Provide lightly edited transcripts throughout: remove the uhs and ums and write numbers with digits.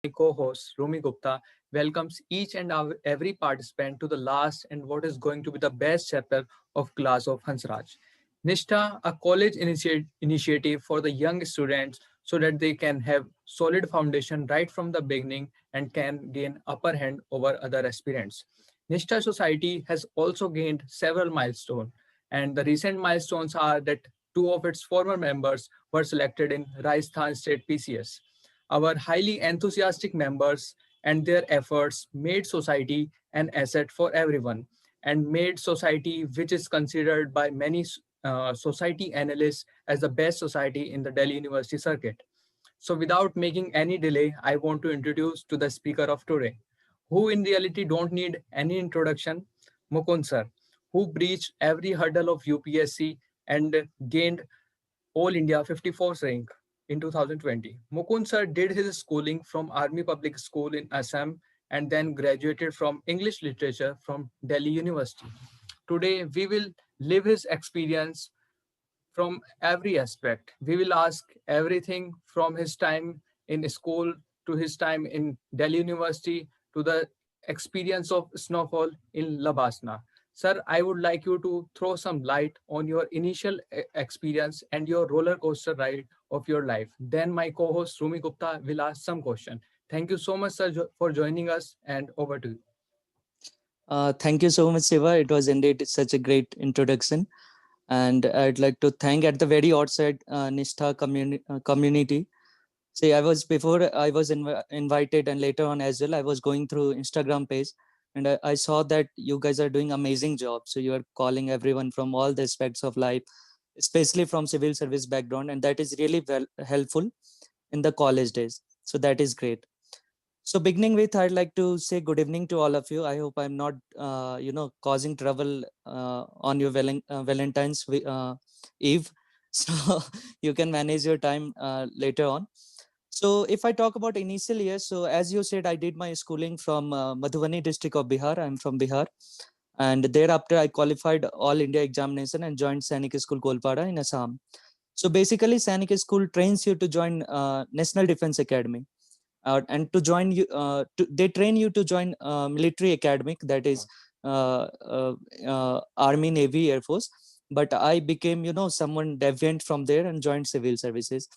my co-host Rumi Gupta welcomes each and every participant to the last and what is going to be the best chapter of Class of Hansraj. Nishtha, a college initiative for the young students so that they can have solid foundation right from the beginning and can gain upper hand over other aspirants. Nishtha Society has also gained several milestones, and the recent milestones are that two of its former members were selected in Rajasthan State PCS. Our highly enthusiastic members and their efforts made society an asset for everyone and made society, which is considered by many society analysts as the best society in the Delhi University circuit. So, without making any delay, I want to introduce to the speaker of today, who in reality don't need any introduction, Mukund sir, who breached every hurdle of UPSC and gained all India 54th rank in 2020. Mukund sir did his schooling from Army Public School in Assam and then graduated from English Literature from Delhi University. Today, we will live his experience from every aspect. We will ask everything from his time in school to his time in Delhi University to the experience of snowfall in Labasna. Sir, I would like you to throw some light on your initial experience and your roller coaster ride of your life. Then my co-host Rumi Gupta will ask some question. Thank you so much, sir, for joining us, and over to you. Thank you so much, Siva. It was indeed such a great introduction. And I'd like to thank at the very outset Nishtha community. See, before I was invited and later on as well, I was going through Instagram page and I saw that you guys are doing amazing job. So you are calling everyone from all the aspects of life, especially from civil service background. And that is really well helpful in the college days. So that is great. So beginning with, I'd like to say good evening to all of you. I hope I'm not, causing trouble on your Valentine's Eve. So you can manage your time later on. So if I talk about initial years, so as you said, I did my schooling from Madhubani district of Bihar. I'm from Bihar. And thereafter, I qualified all India examination and joined Sainik School Kolpada in Assam. So basically, Sainik School trains you to join National Defense Academy and to join you they train you to join military academic, that is army, navy, air force. But I became someone deviant from there and joined civil services.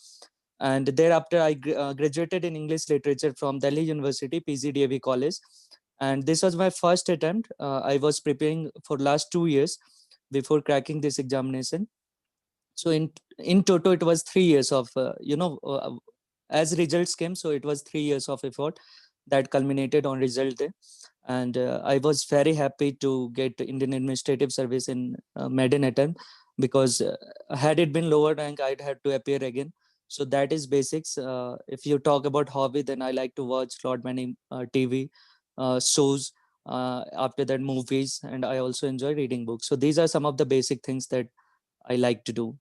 And thereafter I graduated in English literature from Delhi University PGDAV college. And this was my first attempt. I was preparing for last 2 years before cracking this examination. So in total it was 3 years of as results came, so it was 3 years of effort that culminated on result day. And I was very happy to get Indian Administrative Service in maiden attempt, because had it been lower rank, I'd had to appear again. So that is basics. If you talk about hobby, then I like to watch lot many TV shows, after that movies, and I also enjoy reading books. So these are some of the basic things that I like to do.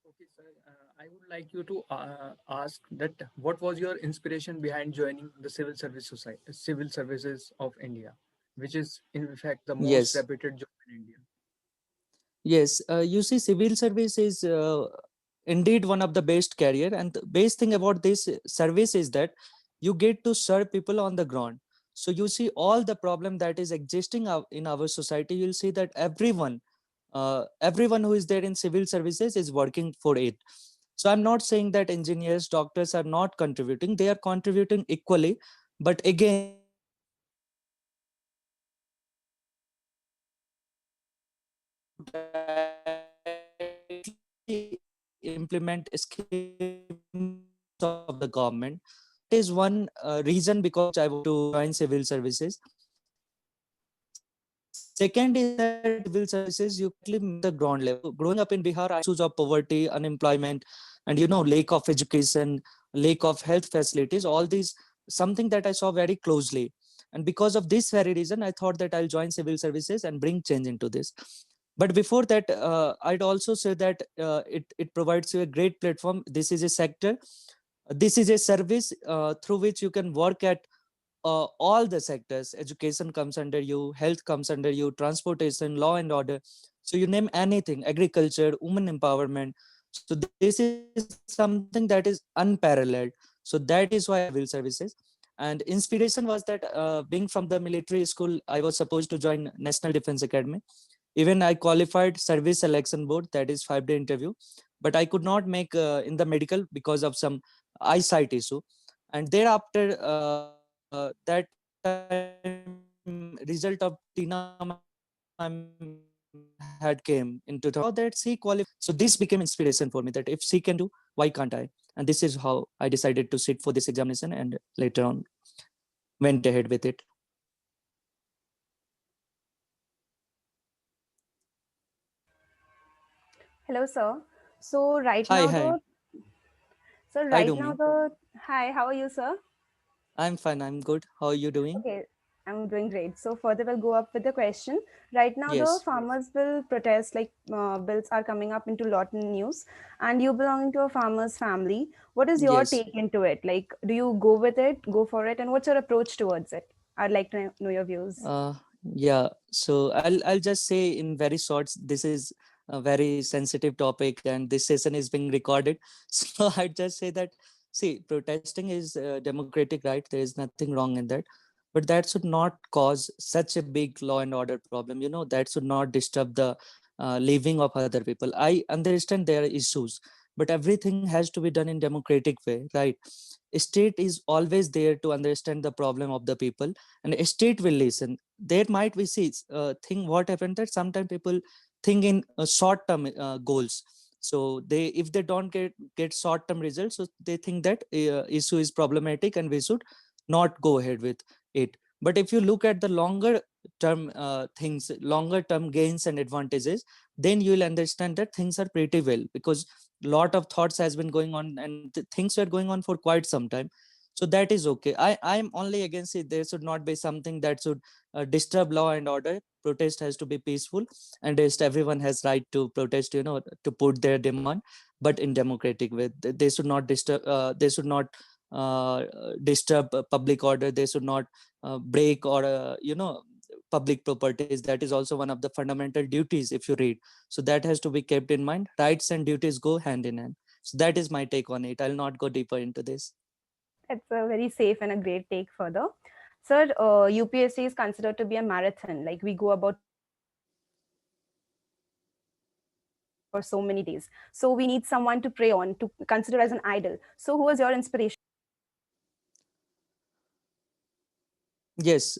Okay, sir. I would like you to ask that what was your inspiration behind joining the Civil Services of India, which is in fact the most Yes. reputed job in India. Yes, you see, civil service is indeed one of the best career, and the best thing about this service is that you get to serve people on the ground. So you see all the problem that is existing in our society. You'll see that everyone who is there in civil services is working for it. So I'm not saying that engineers, doctors are not contributing; they are contributing equally. But again, implement schemes of the government. That is one reason because I want to join civil services. Second is that in civil services, you can meet the ground level. Growing up in Bihar, I issues of poverty, unemployment, and lack of education, lack of health facilities. All these something that I saw very closely. And because of this very reason, I thought that I'll join civil services and bring change into this. But before that, I'd also say that it provides you a great platform. This is a sector, this is a service through which you can work at all the sectors. Education comes under you, health comes under you, transportation, law and order. So you name anything, agriculture, women empowerment. So this is something that is unparalleled. So that is why I love civil services. And inspiration was that being from the military school, I was supposed to join National Defense Academy. Even I qualified service selection board, that is 5-day interview, but I could not make in the medical because of some eyesight issue. And thereafter, that time result of Tina ma'am had came in 2000. So I saw that she qualified. So this became inspiration for me that if she can do, why can't I? And this is how I decided to sit for this examination and later on went ahead with it. Hello, sir. So right Hi, now hi. the so Hi, right now Domi. the Hi, how are you, sir? I'm fine. I'm good. How are you doing? Okay, I'm doing great. So further we'll go up with the question. Right now the Yes. farmers will protest, like bills are coming up into lot in news, and you belonging to a farmers family. What is your Yes. take into it? Like, do you go with it, go for it, and what's your approach towards it? I'd like to know your views. Uh, yeah. So I'll just say in very short, this is a very sensitive topic, and this session is being recorded. So I'd just say that see, protesting is democratic right. There is nothing wrong in that, but that should not cause such a big law and order problem. You know, that should not disturb the living of other people. I understand there are issues, but everything has to be done in democratic way, right? State is always there to understand the problem of the people, and a state will listen. There might be see thing what happened that sometimes people think in short term goals. So they, if they don't get short term results, so they think that issue is problematic and we should not go ahead with it. But if you look at the longer term things, longer term gains and advantages, then you will understand that things are pretty well, because lot of thoughts has been going on and things were going on for quite some time. So that is okay. I'm only against it. There should not be something that should disturb law and order. Protest has to be peaceful, and just everyone has right to protest, you know, to put their demand, but in democratic way. They should not disturb, they should not disturb public order. They should not break or you know, public properties. That is also one of the fundamental duties if you read. So that has to be kept in mind. Rights and duties go hand in hand. So that is my take on it. I'll not go deeper into this. It's a very safe and a great take further. Sir, UPSC is considered to be a marathon. Like we go about for so many days. So we need someone to pray on, to consider as an idol. So who was your inspiration? Yes,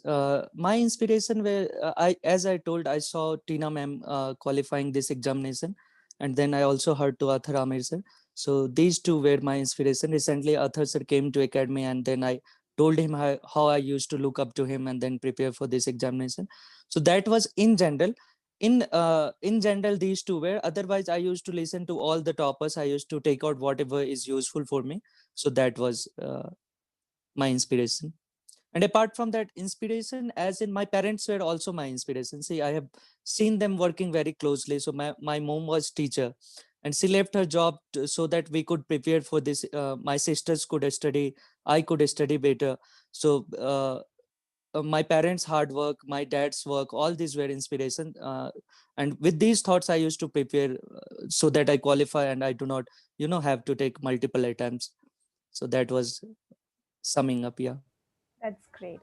my inspiration were I, as I told, I saw Tina ma'am qualifying this examination, and then I also heard to Arthur Amir sir. So these two were my inspiration. Recently, Arthur sir came to academy, and then I told him how I used to look up to him and then prepare for this examination. So that was in general. In general, these two were. Otherwise, I used to listen to all the toppers. I used to take out whatever is useful for me. So that was my inspiration. And apart from that inspiration, as in my parents were also my inspiration. See, I have seen them working very closely. So my mom was teacher, and she left her job so that we could prepare for this. My sisters could study, I could study better. So my parents hard work, my dad's work, all these were inspiration, and with these thoughts I used to prepare so that I qualify and I do not, you know, have to take multiple attempts. So that was summing up. Yeah. That's great.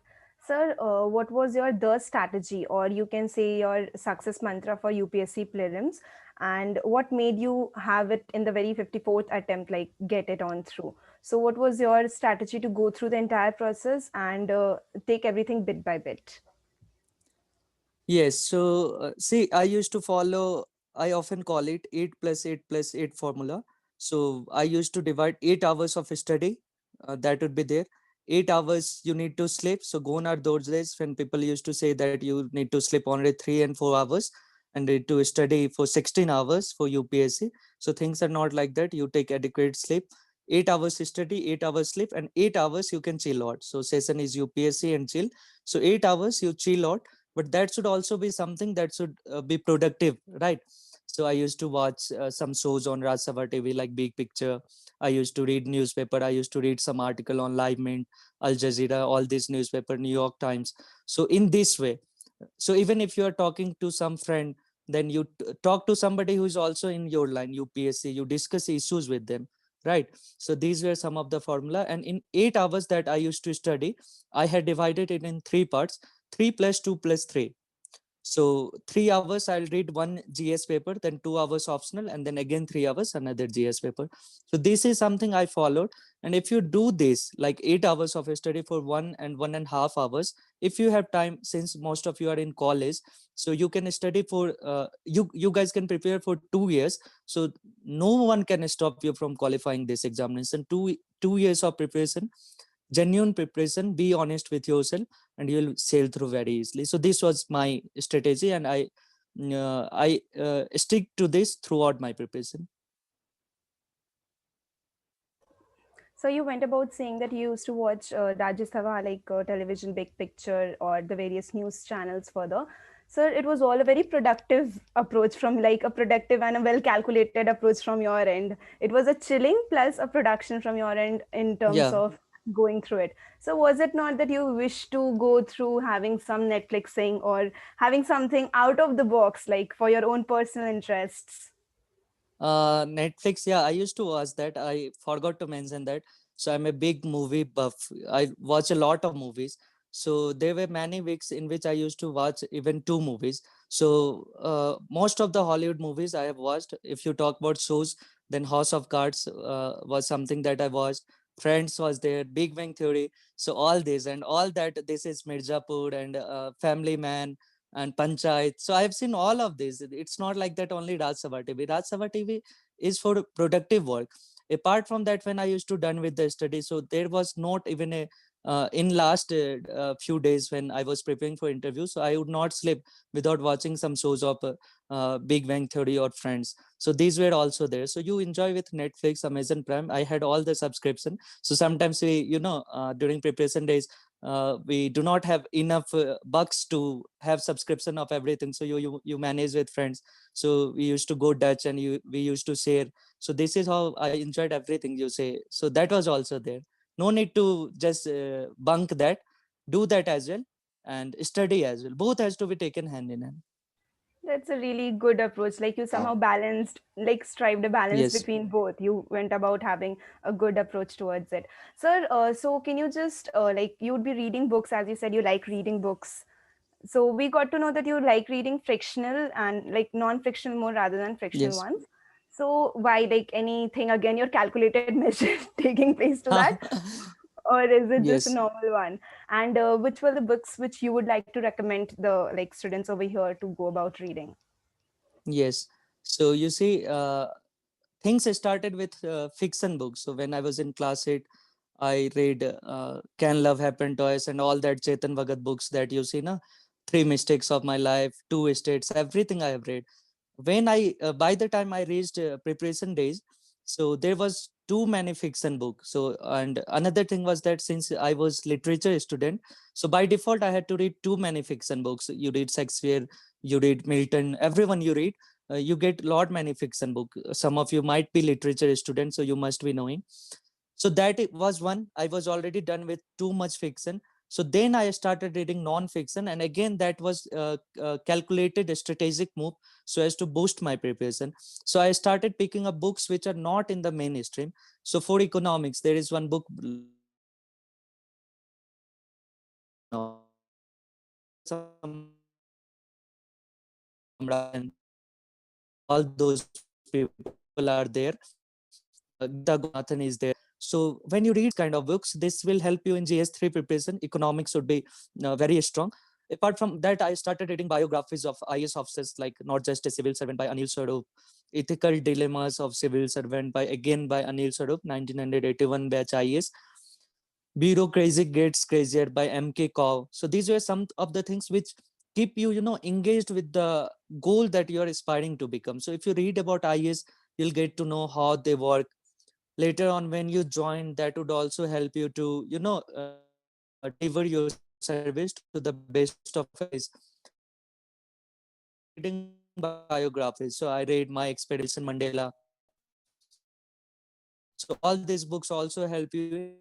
Sir, what was your the strategy, or you can say your success mantra for UPSC prelims, and what made you have it in the very 54th attempt, like get it on through? So, what was your strategy to go through the entire process and take everything bit by bit? Yes, so see, I used to follow, I often call it 8 plus 8 plus 8 formula. So I used to divide 8 hours of study, that would be there. 8 hours you need to sleep. So gone are those days when people used to say that you need to sleep only 3 and 4 hours and need to study for 16 hours for UPSC. So things are not like that. You take adequate sleep. 8 hours study, 8 hours sleep, and 8 hours you can chill out. So session is UPSC and chill. So 8 hours you chill out, but that should also be something that should be productive, right? So I used to watch some shows on Raj Sabha TV like Big Picture. I used to read newspaper. I used to read some article on Live Mint, Al Jazeera, all these newspaper, New York Times. So in this way, so even if you are talking to some friend then you talk to somebody who is also in your line, UPSC, you discuss issues with them, right? So these were some of the formula. And in 8 hours that I used to study, I had divided it in three parts: 3 plus 2 plus 3. So 3 hours I'll read one GS paper, then 2 hours optional, and then again 3 hours another GS paper. So this is something I followed. And if you do this, like 8 hours of study for 1 and 1.5 hours, if you have time, since most of you are in college, so you can study for you guys can prepare for 2 years. So no one can stop you from qualifying this examination. Two years of preparation, genuine preparation, be honest with yourself, and you'll sail through very easily. So this was my strategy, and I stick to this throughout my preparation. So you went about saying that you used to watch Rajya Sabha, like television Big Picture or the various news channels further. So it was all a very productive approach from like a productive and a well calculated approach from your end. It was a chilling plus a production from your end in terms Yeah. of going through it. So was it not that you wish to go through having some Netflixing or having something out of the box, like for your own personal interests? Netflix, yeah, I used to watch that. I forgot to mention that. So I'm a big movie buff. I watch a lot of movies. So there were many weeks in which I used to watch even two movies. So most of the Hollywood movies I have watched. If you talk about shows, then House of Cards was something that I watched. Friends was there, Big Bang Theory. So all this and all that. This is Mirzapur and Family Man and Panchayat. So I've seen all of this. It's not like that only Raj Sabha TV. Raj Sabha TV is for productive work. Apart from that, when I used to done with the study, so there was not even a in last few days when I was preparing for interview, so I would not sleep without watching some shows of Big Bang Theory or Friends. So these were also there. So you enjoy with Netflix, Amazon Prime. I had all the subscription. So sometimes we, during preparation days, we do not have enough bucks to have subscription of everything, so you manage with friends. So we used to go Dutch, and we used to share. So this is how I enjoyed everything you say. So that was also there. No need to just bunk that. Do that as well, and study as well. Both has to be taken hand in hand. That's a really good approach. Like you somehow balanced, like strived a balance Yes. between both. You went about having a good approach towards it. Sir, so can you just like you would be reading books, as you said you like reading books. So we got to know that you like reading fictional and like non-fictional more rather than fictional Yes. ones. So why like anything again your calculated measure taking place to that? Or is it just a Yes. normal one? And which were the books which you would like to recommend the like students over here to go about reading? Yes. So you see, things started with fiction books. So when I was in class 8, I read Can Love Happen Twice and all that Chetan Bhagat books that you see, na? Three Mistakes of My Life, Two Estates, everything I have read. When by the time I reached preparation days, so there was too many fiction books. So, and another thing was that since I was literature student, so by default I had to read too many fiction books. You read Shakespeare, you read Milton, everyone you read. You get lot many fiction book. Some of you might be literature students, so you must be knowing. So that it was one. I was already done with too much fiction. So then I started reading non-fiction, and again that was calculated strategic move so as to boost my preparation. So I started picking up books which are not in the mainstream. So for economics, there is one book all those people are there. Gita Gopinathan is there. So when you read kind of books, this will help you in GS3 preparation. Economics would be very strong. Apart from that, I started reading biographies of IAS officers, like Not Just a Civil Servant by Anil Swarup, Ethical Dilemmas of Civil Servant by Anil Swarup, 1981 batch IAS, Bureaucracy Gets Crazier by MK Kaur. So these were some of the things which keep you, engaged with the goal that you are aspiring to become. So if you read about IAS, you'll get to know how they work. Later on, when you join, that would also help you to, deliver your service to the best of abilities. Reading biographies. So I read My Expedition Mandela. So all these books also help you in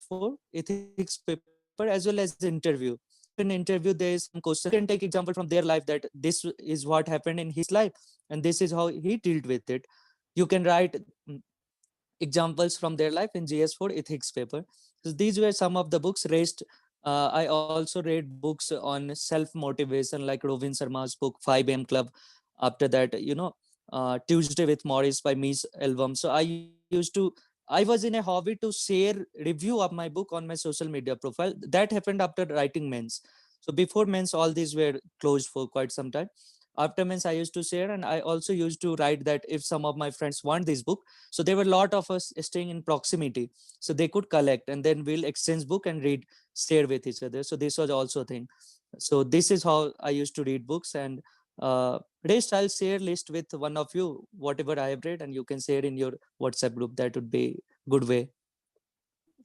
for ethics paper as well as interview. an interview, there is some question, you can take example from their life, that this is what happened in his life and this is how he dealt with it. You can write examples from their life in GS4 ethics paper. So these were some of the books raised. I also read books on self motivation, like Rovin Sharma's book 5 a.m. Club. After that, Tuesday with Morris by Mies Elvam. So I was in a hobby to share review of my book on my social media profile. That happened after writing Men's. So before Men's, all these were closed for quite some time. After Men's, I used to share, and I also used to write that if some of my friends want this book, so there were a lot of us staying in proximity, so they could collect, and then we'll exchange book and read, share with each other. So this was also a thing. So this is how I used to read books. And rest I'll share list with one of you, whatever I have read, and you can share in your WhatsApp group. That would be good way.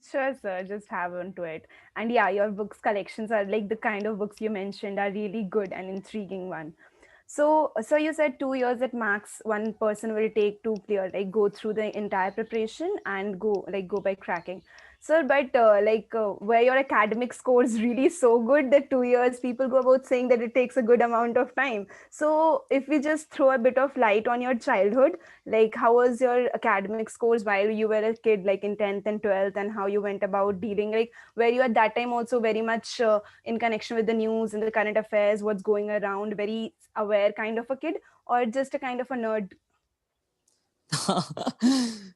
Sure, sir. Just have on to it. And yeah, your books collections are like the kind of books you mentioned are really good and intriguing one. So you said 2 years at max, one person will take to clear, like go through the entire preparation and go by cracking. Sir, but where your academic scores really so good that 2 years, people go about saying that it takes a good amount of time. So if we just throw a bit of light on your childhood, like how was your academic scores while you were a kid, like in 10th and 12th, and how you went about dealing, like were you at that time also very much in connection with the news and the current affairs, what's going around, very aware kind of a kid, or just a kind of a nerd?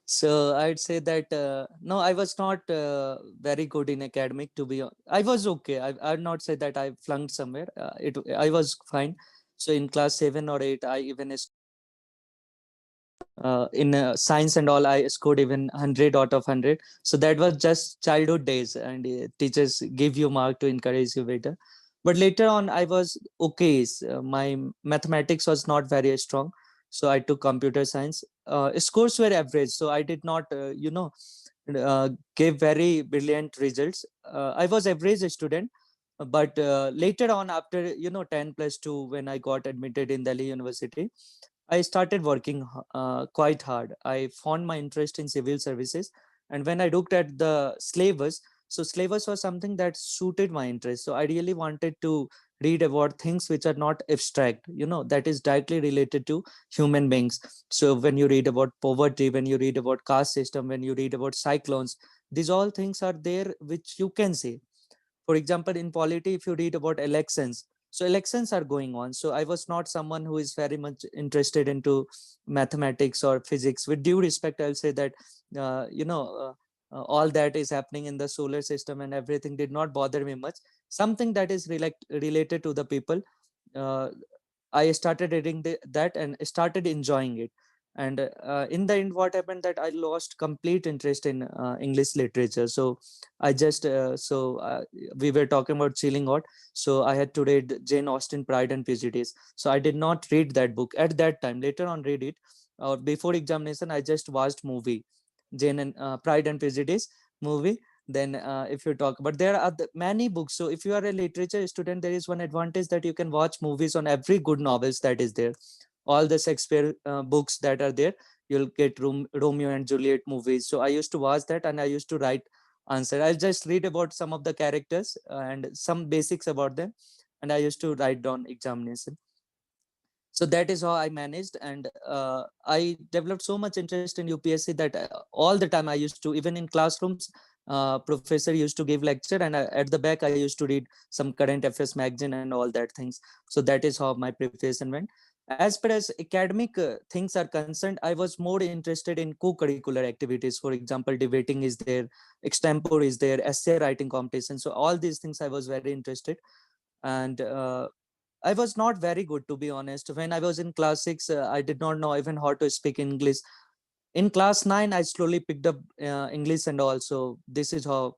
So I'd say that no, I was not very good in academic, to be honest. I was okay. I'd not say that I flunked somewhere. I was fine. So in class 7 or 8, I even in science and all, I scored even 100 out of 100. So that was just childhood days, and teachers give you mark to encourage you better. But later on, I was okay. My mathematics was not very strong, so I took computer science. Scores were average, so I did not, give very brilliant results. I was average student, but later on, after 10 plus 2, when I got admitted in Delhi University, I started working quite hard. I found my interest in civil services, and when I looked at the syllabus, so syllabus was something that suited my interest. So I really wanted to read about things which are not abstract, that is directly related to human beings. So when you read about poverty, when you read about caste system, when you read about cyclones, these all things are there which you can see. For example, in polity, if you read about elections, so elections are going on. So I was not someone who is very much interested into mathematics or physics. With due respect, I'll say that all that is happening in the solar system and everything did not bother me much. Something that is related to the people, uh, I started reading that and started enjoying it. And in the end, what happened that I lost complete interest in English literature. So I just we were talking about chilling out, so I had to read Jane Austen Pride and Prejudice. So I did not read that book at that time. Later on read it. Before examination, I just watched movie Jane and Pride and Prejudice movie. Then if you talk, but there are many books. So if you are a literature student, there is one advantage that you can watch movies on every good novels that is there. All the Shakespeare books that are there, you'll get Romeo and Juliet movies. So I used to watch that, and I used to write answer. I'll just read about some of the characters and some basics about them, and I used to write down examination. So that is how I managed. And I developed so much interest in UPSC that all the time I used to, even in classrooms, professor used to give lecture, and at the back I used to read some current affairs magazine and all that things. So that is how my preparation went. As far as academic things are concerned, I was more interested in co-curricular activities. For example, debating is there, extempore is there, essay writing competition. So all these things I was very interested. And I was not very good, to be honest. When I was in class 6, I did not know even how to speak English. In class 9, I slowly picked up English, and also this is how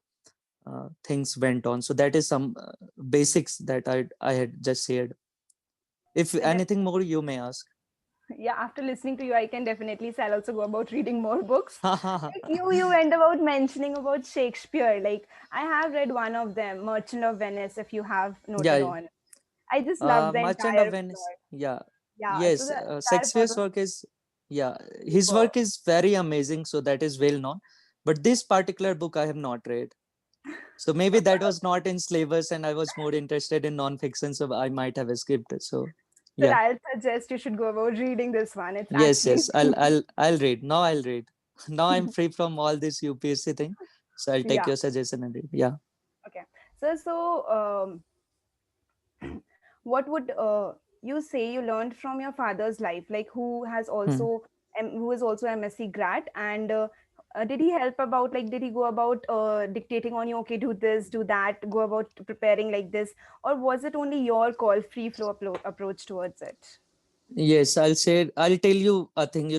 things went on. So that is some basics that I had just shared. If And anything more, you may ask. yeah, after listening to you, I can definitely say I'll also go about reading more books. Like you went about mentioning about Shakespeare. Like I have read one of them, Merchant of Venice, if you have noted Yeah, on. I just love the Merchant of entire Venice. plot. Yeah, Yeah, so yes. the entire plot Shakespeare's was work is, yeah, his superb. work is very amazing. So that is well known. But this particular book I have not read. So maybe that was not in syllabus, and I was more interested in non-fiction, so I might have skipped it. So Sir, yeah. I'll suggest you should go about reading this one. It's Yes, actually yes. I'll read. Now I'll read. Now I'm free from all this UPSC thing. So I'll take yeah. your suggestion and read. Yeah. Okay. So what would you say you learned from your father's life, like Hmm. who is also MSc grad, and did he help about, like, did he go about dictating on you, okay, do this, do that, go about preparing like this, or was it only your call, free flow approach towards it? Yes, I'll tell you a thing.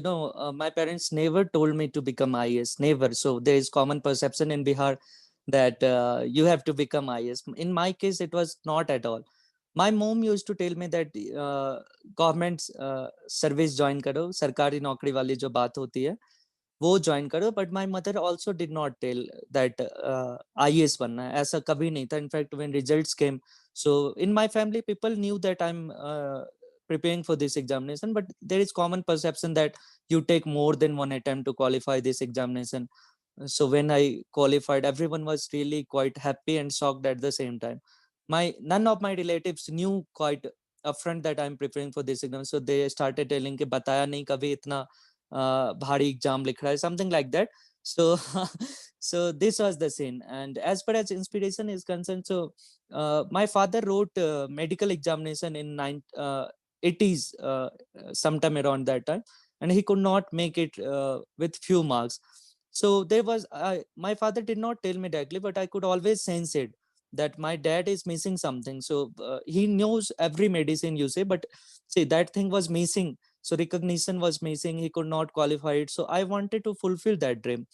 My parents never told me to become IAS, never. So there is common perception in Bihar that you have to become IAS. In my case, it was not at all. My mom used to tell me that government service join करो, सरकारी नौकरी वाली जो बात होती है वो join करो. But my mother also did not tell that IAS बनना है, ऐसा कभी नहीं था. In fact when results came, so in my family people knew that I'm preparing for this examination, but there is common perception that you take more than one attempt to qualify this examination. So when I qualified, everyone was really quite happy and shocked at the same time. None of my relatives knew quite upfront that I'm preparing for this exam, so they started telling कि बताया नहीं कभी इतना भारी exam लिख रहा है, something like that. So so this was the scene. And as far as inspiration is concerned, so my father wrote medical examination in 80s, sometime around that time, and he could not make it with few marks. So there was my father did not tell me directly, but I could always sense it that my dad is missing something. So he knows every medicine you say, but see, that thing was missing. So recognition was missing, he could not qualify it. So I wanted to fulfill that dream.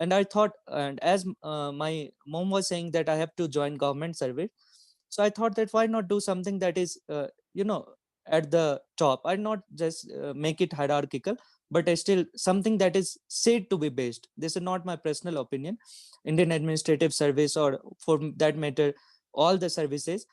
And I thought, and as my mom was saying that I have to join government service, so I thought that why not do something that is you know at the top, and not just make it hierarchical, but still something that is said to be based. This is not my personal opinion. Indian administrative service, or for that matter all the services,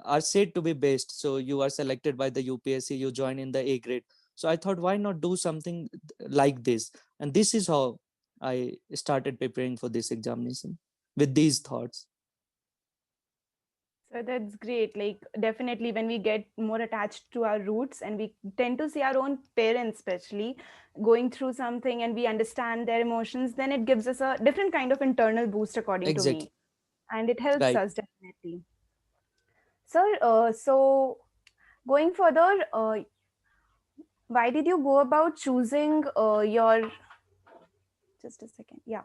are said to be based. So you are selected by the UPSC, you join in the A grade. So I thought, why not do something like this? And this is how I started preparing for this examination, with these thoughts. So that's great. Like, definitely, when we get more attached to our roots and we tend to see our own parents, especially going through something, and we understand their emotions, then it gives us a different kind of internal boost, according to Exactly. me. And it helps Right. us definitely. Sir, so going further, why did you go about choosing your, just a second, yeah.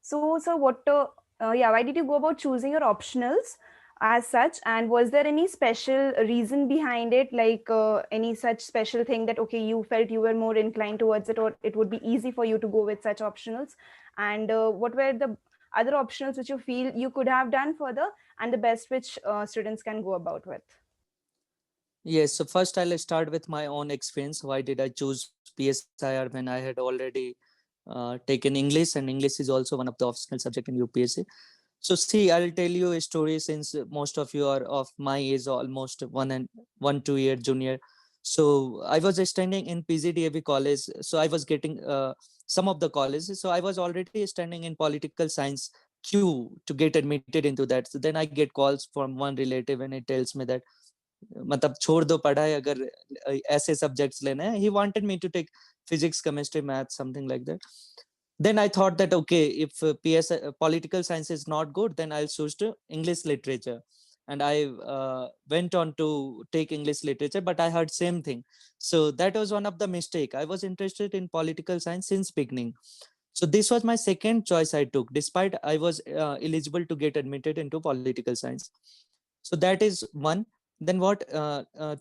So what, yeah, why did you go about choosing your optionals as such? And was there any special reason behind it? Like any such special thing that, okay, you felt you were more inclined towards it, or it would be easy for you to go with such optionals? And what were the other optionals which you feel you could have done further, and the best which students can go about with? Yes, so first I'll start with my own experience. Why did I choose PSIR when I had already taken English, and English is also one of the optional subject in UPSC. So see, I'll tell you a story, since most of you are of my age, almost 1 2 year junior. So I was standing in PGDAV college. So I was getting some of the colleges. So I was already standing in political science queue to get admitted into that. So then I get calls from one relative, and it tells me that मतलब छोड़ दो पढ़ाई अगर ऐसे subjects लेने हैं. He wanted me to take physics, chemistry, math, something like that. Then I thought that, okay, if political science is not good, then I'll choose to English literature. And I went on to take English literature, but I heard same thing. So that was one of the mistake. I was interested in political science since beginning. So this was my second choice I took, despite I was eligible to get admitted into political science. So that is one. Then what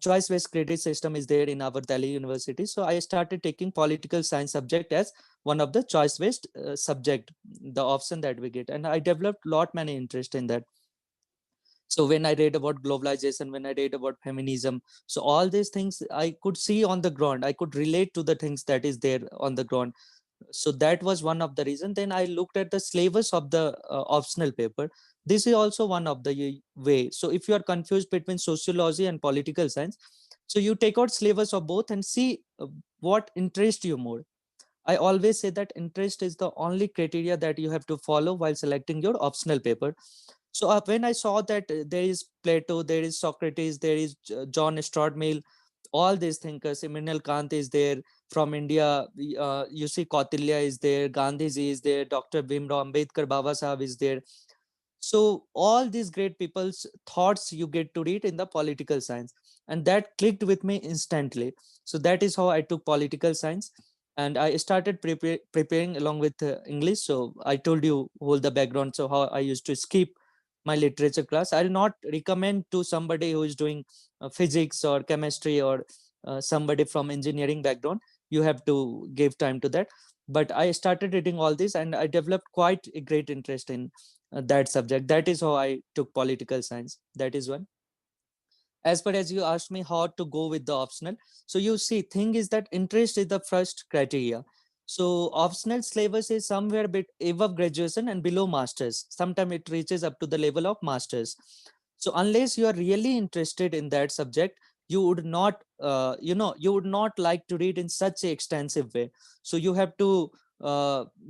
choice based credit system is there in our Delhi University. So I started taking political science subject as one of the choice based subject, the option that we get. And I developed lot many interest in that. So when I read about globalization, when I read about feminism, so all these things I could see on the ground, I could relate to the things that is there on the ground. So that was one of the reason. Then I looked at the syllabus of the optional paper. This is also one of the way. So if you are confused between sociology and political science, so you take out syllabus of both and see what interests you more. I always say that interest is the only criteria that you have to follow while selecting your optional paper. So when I saw that there is Plato, there is Socrates, there is John Stuart Mill, all these thinkers, Immanuel Kant is there from India, you see Kautilya is there, Gandhiji is there, Dr. Bhimrao Ambedkar, Baba Sahib is there. So all these great people's thoughts you get to read in the political science, and that clicked with me instantly. So that is how I took political science, and I started preparing along with English. So I told you whole the background, so how I used to skip my literature class. I'll not recommend to somebody who is doing physics or chemistry or somebody from engineering background. You have to give time to that. But I started reading all this, and I developed quite a great interest in that subject. That is how I took political science. That is one. As far as you asked me how to go with the optional, so you see, thing is that interest is the first criteria. So optional syllabus is somewhere bit above graduation and below masters. Sometimes it reaches up to the level of masters. So unless you are really interested in that subject, you would not you would not like to read in such a extensive way. So you have to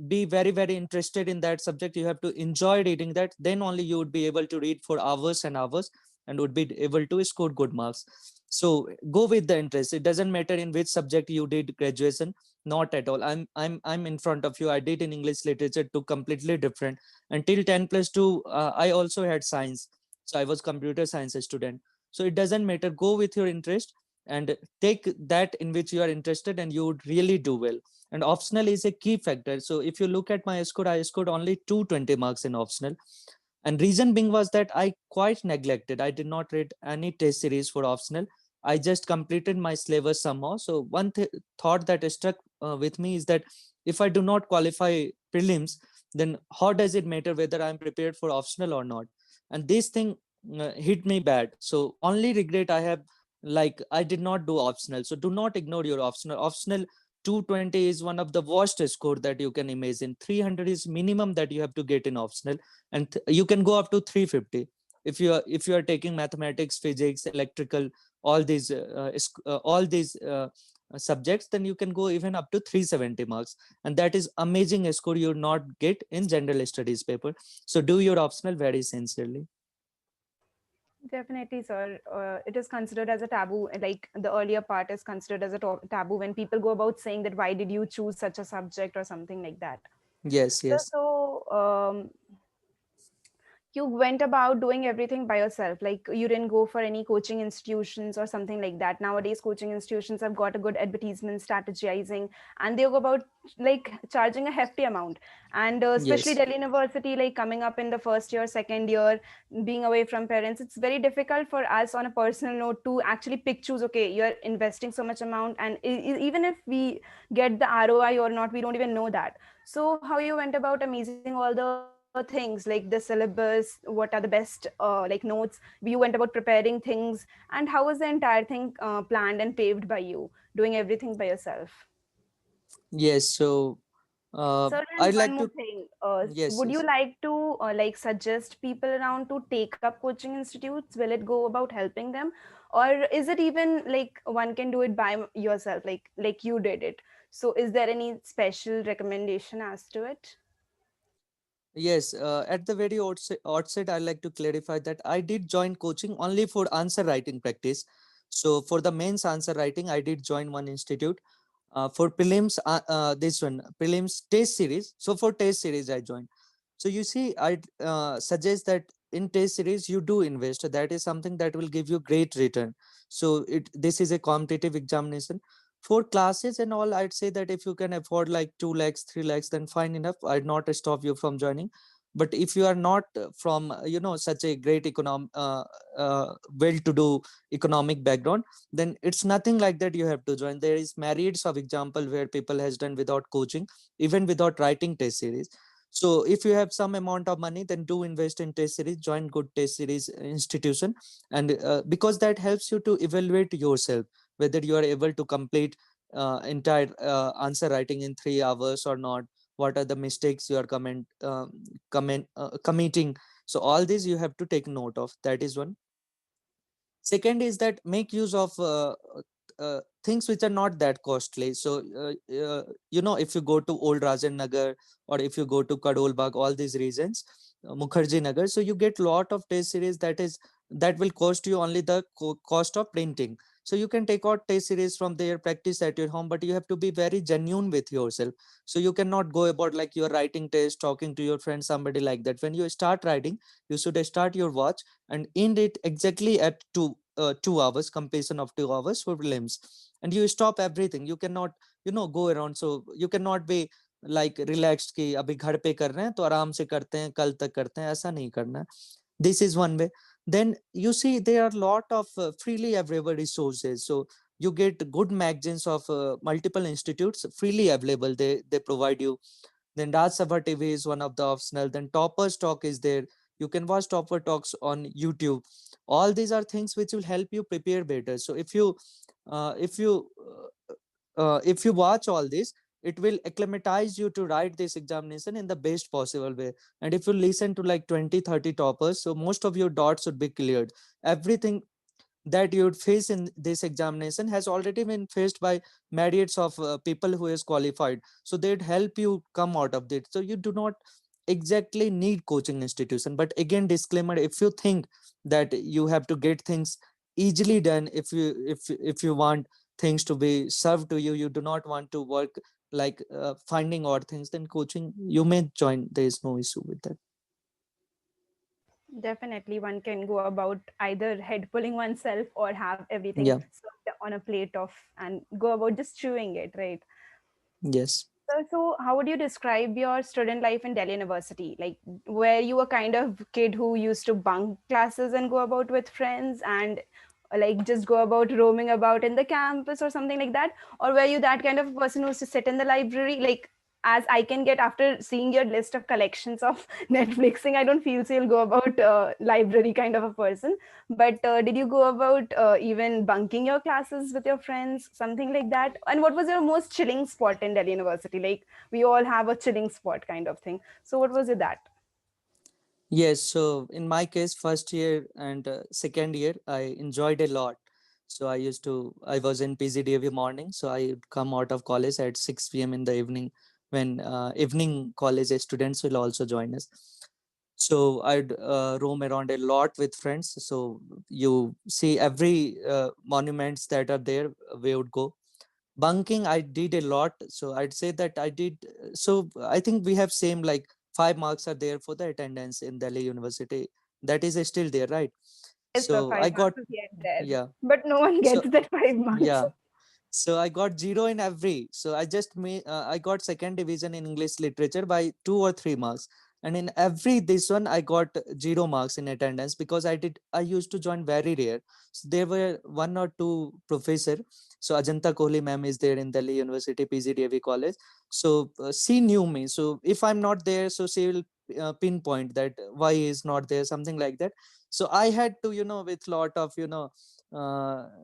be very very interested in that subject. You have to enjoy reading that, then only you would be able to read for hours and hours and would be able to score good marks. So go with the interest. It doesn't matter in which subject you did graduation, not at all. I'm in front of you. I did in English literature, to completely different. Until 10 plus 2, I also had science. So I was computer science student. So it doesn't matter. Go with your interest and take that in which you are interested, and you would really do well. And optional is a key factor. So if you look at my score, I scored only 220 marks in optional, and reason being was that I quite neglected. I did not read any test series for optional. I just completed my syllabus somehow. So one thought that struck with me is that if I do not qualify prelims, then how does it matter whether I'm prepared for optional or not? And this thing hit me bad. So only regret I have, like, I did not do optional. So do not ignore your optional. Optional 220 is one of the worst score that you can imagine. 300 is minimum that you have to get in optional, and you can go up to 350 if you are taking mathematics, physics, electrical, all these subjects. Then you can go even up to 370 marks, and that is amazing score you not get in general studies paper. So do your optional very sincerely. Definitely, sir. It is considered as a taboo. Like the earlier part is considered as a taboo when people go about saying that why did you choose such a subject or something like that. Yes, So, yes. you went about doing everything by yourself. Like you didn't go for any coaching institutions or something like that. Nowadays, coaching institutions have got a good advertisement strategizing, and they go about like charging a hefty amount. And especially Yes. Delhi University, like coming up in the first year, second year, being away from parents, it's very difficult for us on a personal note to actually pick choose. Okay, you're investing so much amount, and even if we get the ROI or not, we don't even know that. So how you went about amazing all the things like the syllabus, what are the best like notes, you went about preparing things, and how was the entire thing planned and paved by you, doing everything by yourself? Yes. So Sir, and I'd one like more to. thing, Yes, would you yes. like to like suggest people around to take up coaching institutes? Will it go about helping them, or is it even like one can do it by yourself, like you did it? So, is there any special recommendation as to it? Yes, at the very outset, I like to clarify that I did join coaching only for answer writing practice. So for the mains answer writing, I did join one institute. For prelims, this one prelims test series. So for test series, I joined. So you see, I suggest that in test series you do invest. That is something that will give you great return. So this is a competitive examination. For classes and all, I'd say that if you can afford like 2 lakhs, 3 lakhs, then fine enough. I'd not stop you from joining. But if you are not from such a great well-to-do economic background, then it's nothing like that you have to join. There is myriads of example where people has done without coaching, even without writing test series. So if you have some amount of money, then do invest in test series, join good test series institution. And because that helps you to evaluate yourself whether you are able to complete entire answer writing in 3 hours or not. What are the mistakes you are committing? So all these you have to take note of. That is one. Second is that make use of things which are not that costly. So if you go to Old Rajan Nagar, or if you go to Kadol Bagh, all these regions, Mukherjee Nagar, so you get lot of test series that will cost you only the cost of printing. So you can take out test series from there, practice at your home, but you have to be very genuine with yourself. So you cannot go about like you're writing test, talking to your friend, somebody like that. When you start writing, you should start your watch and end it exactly at 2 hours, completion of 2 hours for prelims. And you stop everything. You cannot go around. So you cannot be like relaxed कि अभी घर पे कर रहे हैं तो आराम से करते हैं, कल तक करते हैं, ऐसा नहीं करना है. This is one way. Then you see there are lot of freely available resources. So you get good magazines of multiple institutes freely available. They provide you. Then Raj Sabha TV is one of the optional. Then Topper's Talk is there. You can watch Topper Talks on YouTube. All these are things which will help you prepare better. So uh, if you if you watch all this, it will acclimatize you to write this examination in the best possible way. And if you listen to like 20-30 toppers, so most of your dots would be cleared. Everything that you would face in this examination has already been faced by myriads of people who is qualified, so they'd help you come out of it. So you do not exactly need coaching institution. But again, disclaimer, if you think that you have to get things easily done, if you want things to be served to you, you do not want to work like finding odd things, then coaching you may join. There is no issue with that. Definitely, one can go about either head pulling oneself or have everything Yeah. served on a plate of and go about just chewing it, right? Yes. So how would you describe your student life in Delhi University? Like, were you a kind of kid who used to bunk classes and go about with friends and like just go about roaming about in the campus or something like that? Or were you that kind of person who used to sit in the library? Like, as I can get after seeing your list of collections of Netflixing, I don't feel so you'll go about library kind of a person. But did you go about even bunking your classes with your friends, something like that? And what was your most chilling spot in Delhi University? Like we all have a chilling spot kind of thing. So what was it that? Yes, so in my case, first year and second year, I enjoyed a lot. So I was in PGDAV morning, so I would come out of college at 6 p.m. in the evening when evening college students will also join us. So I'd roam around a lot with friends. So you see every monuments that are there, we would go. Bunking, I did a lot. So I'd say that I did. So I think we have same like 5 marks are there for the attendance in Delhi University. That is still there, right? Yes, the So I five got, marks is yet there, yeah. but no one So gets that 5 marks. yeah. So I got zero in every. So I got second division in English literature by 2 or 3 marks. And in every this one, I got 0 marks in attendance because I used to join very rare. So there were one or two professor. So Ajanta Kohli ma'am is there in Delhi University, PGDAV college. So she knew me. So if I'm not there, so she will pinpoint that why is not there, something like that. So I had to, with lot of,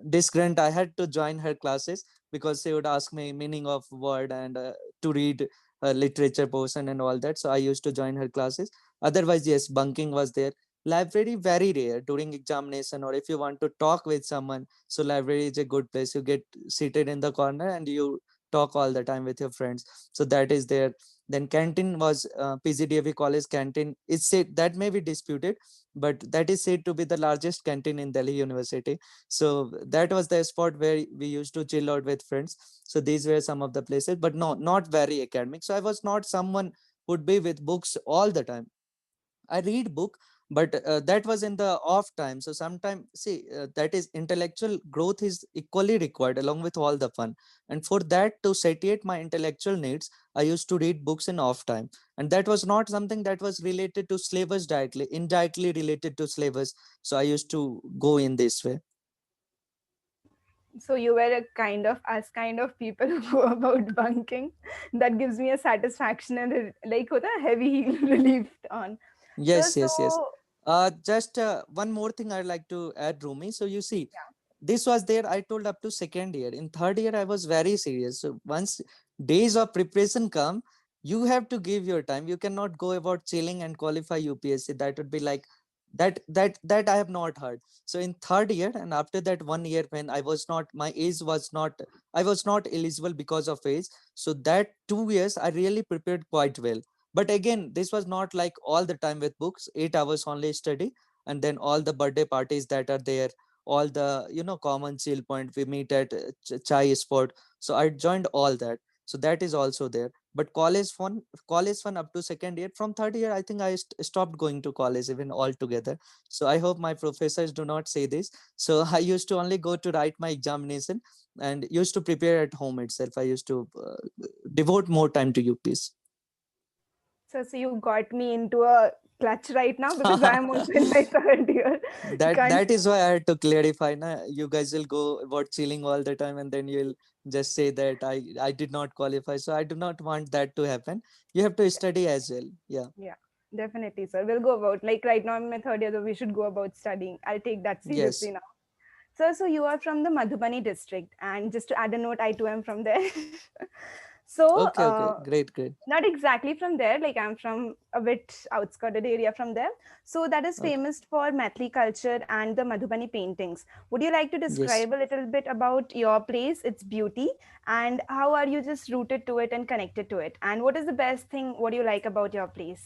disgruntled, I had to join her classes because she would ask me meaning of word and to read literature portion and all that. So I used to join her classes. Otherwise, yes, bunking was there. Library very rare during examination, or if you want to talk with someone. So library is a good place. You get seated in the corner and you talk all the time with your friends. So that is there. Then canteen was PGDAV college canteen. It's said that may be disputed, but that is said to be the largest canteen in Delhi University. So that was the spot where we used to chill out with friends. So these were some of the places, but no, not very academic. So I was not someone who'd be with books all the time. I read book, but that was in the off time. So sometimes, see, that is intellectual growth is equally required along with all the fun. And for that to satiate my intellectual needs, I used to read books in off time. And that was not something that was related to syllabus directly, indirectly related to syllabus. So I used to go in this way. So you were a kind of us kind of people who go about bunking. That gives me a satisfaction and like hota hai, heavy relief on. So Yes, yes, yes. so Just one more thing I'd like to add, Rumi. So you see, yeah. this was there, I told, up to second year. In third year, I was very serious. So once days of preparation come, you have to give your time. You cannot go about chilling and qualify UPSC. That would be like That I have not heard. So in third year, and after that 1 year, when my age was not, I was not eligible because of age. So that 2 years I really prepared quite well. But again, this was not like all the time with books, 8 hours only study. And then all the birthday parties that are there, all the common chill point, we meet at chai spot. So I joined all that. So that is also there. But college fun up to second year. From third year, I think I stopped going to college even altogether. So I hope my professors do not say this. So I used to only go to write my examination, and used to prepare at home itself. I used to devote more time to UPs. So you got me into a clutch right now because I am also in my third year. Can't That is why I had to clarify. Na, you guys will go about chilling all the time, and then you'll just say that I did not qualify. So I do not want that to happen. You have to study as well. Yeah. Yeah, definitely, sir. We'll go about, like, right now I'm in my third year, so we should go about studying. I'll take that seriously Yes. now. Sir, so you are from the Madhubani district, and just to add a note, I too am from there. So, Okay. Okay. Great. Great. not exactly from there, like I'm from a bit outskirted area from there. So that is Okay. famous for Maithili culture and the Madhubani paintings. Would you like to Yes. describe a little bit about your place, its beauty, and how are you just rooted to it and connected to it? And what is the best thing, what do you like about your place?